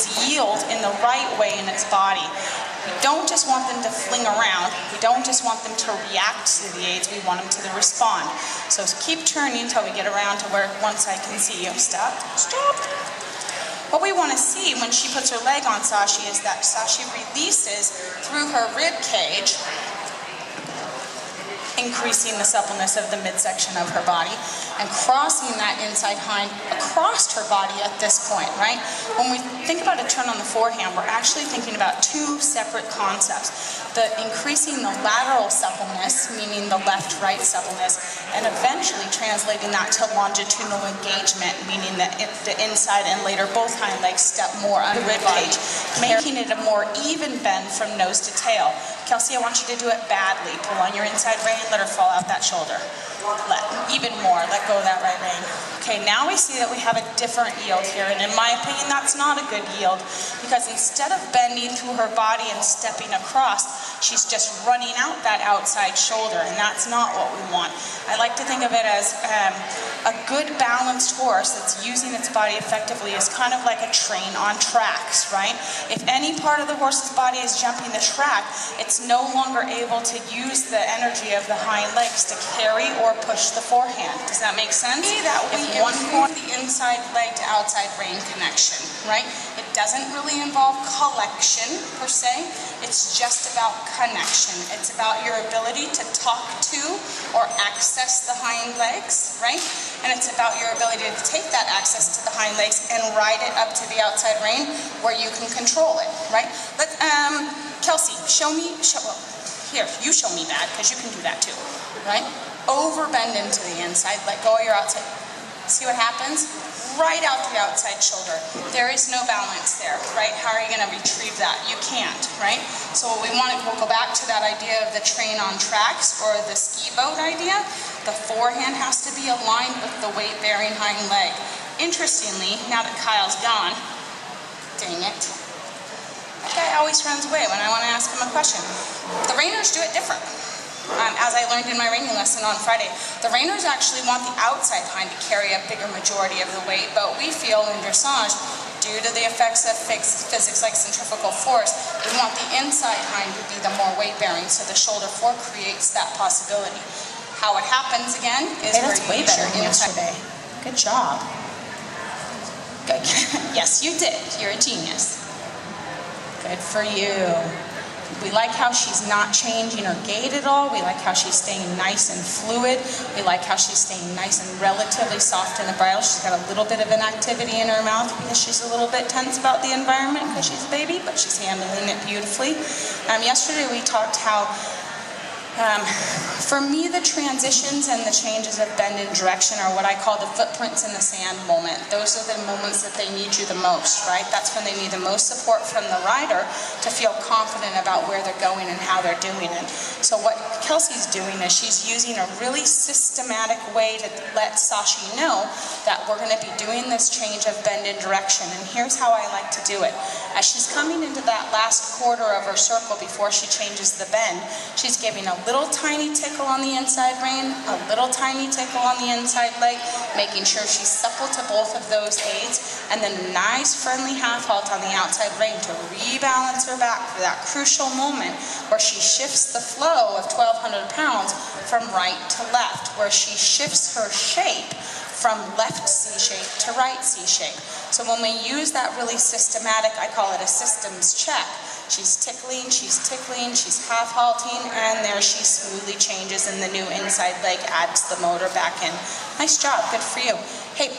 is yield in the right way in its body. We don't just want them to fling around. We don't just want them to react to the aids. We want them to respond. So keep turning until we get around to where one side can see you. Stop. Stop. What we want to see when she puts her leg on Sachi is that Sachi releases through her rib cage, increasing the suppleness of the midsection of her body and crossing that inside hind across her body at this point, right? When we think about a turn on the forehand, we're actually thinking about two separate concepts. The increasing the lateral suppleness, meaning the left-right suppleness, and eventually translating that to longitudinal engagement, meaning that the inside and later both hind legs step more on the rib cage, making it a more even bend from nose to tail. Kelsy, I want you to do it badly. Pull on your inside rein, let her fall out that shoulder. Even more, let go of that right rein. Okay, now we see that we have a different yield here, and in my opinion, that's not a good yield, because instead of bending through her body and stepping across, she's just running out that outside shoulder, and that's not what we want. I like to think of it as a good balanced horse that's using its body effectively is kind of like a train on tracks, right? If any part of the horse's body is jumping the track, it's no longer able to use the energy of the hind legs to carry or push the forehand. Does that make sense? That we improve the inside leg to outside rein connection, right? It doesn't really involve collection per se. It's just about connection. It's about your ability to talk to or access the hind legs, right? And it's about your ability to take that access to the hind legs and ride it up to the outside rein where you can control it, right? Kelsy, here, you show me that, because you can do that too, right? Overbend into the inside, let go of your outside. See what happens? Right out the outside shoulder. There is no balance there, right? How are you going to retrieve that? You can't, right? So what we want, we'll go back to that idea of the train on tracks or the ski boat idea. The forehand has to be aligned with the weight-bearing hind leg. Interestingly, now that Kyle's gone, dang it, that guy always runs away when I want to ask him a question. The reiners do it different. As I learned in my reining lesson on Friday, the reiners actually want the outside hind to carry a bigger majority of the weight, but we feel in dressage, due to the effects of physics like centrifugal force, we want the inside hind to be the more weight-bearing, so the shoulder fork creates that possibility. How it happens again is that's way better than yesterday. Good job. Good. Yes, you did. You're a genius. Good for you. We like how she's not changing her gait at all. We like how she's staying nice and fluid. We like how she's staying nice and relatively soft in the bridle. She's got a little bit of an activity in her mouth because she's a little bit tense about the environment because she's a baby, but she's handling it beautifully. Yesterday we talked how for me, the transitions and the changes of bend and direction are what I call the footprints in the sand moment. Those are the moments that they need you the most, right? That's when they need the most support from the rider to feel confident about where they're going and how they're doing it. So what Kelsey's doing is she's using a really systematic way to let Sachi know that we're going to be doing this change of bend and direction. And here's how I like to do it. As she's coming into that last quarter of her circle before she changes the bend, she's giving a little tiny tickle on the inside rein, a little tiny tickle on the inside leg, making sure she's supple to both of those aids, and then a nice friendly half halt on the outside rein to rebalance her back for that crucial moment where she shifts the flow of 1,200 pounds from right to left, where she shifts her shape from left C shape to right C shape. So when we use that really systematic, I call it a systems check, she's tickling, she's half halting, and there she smoothly changes and the new inside leg adds the motor back in. Nice job, good for you. Hey,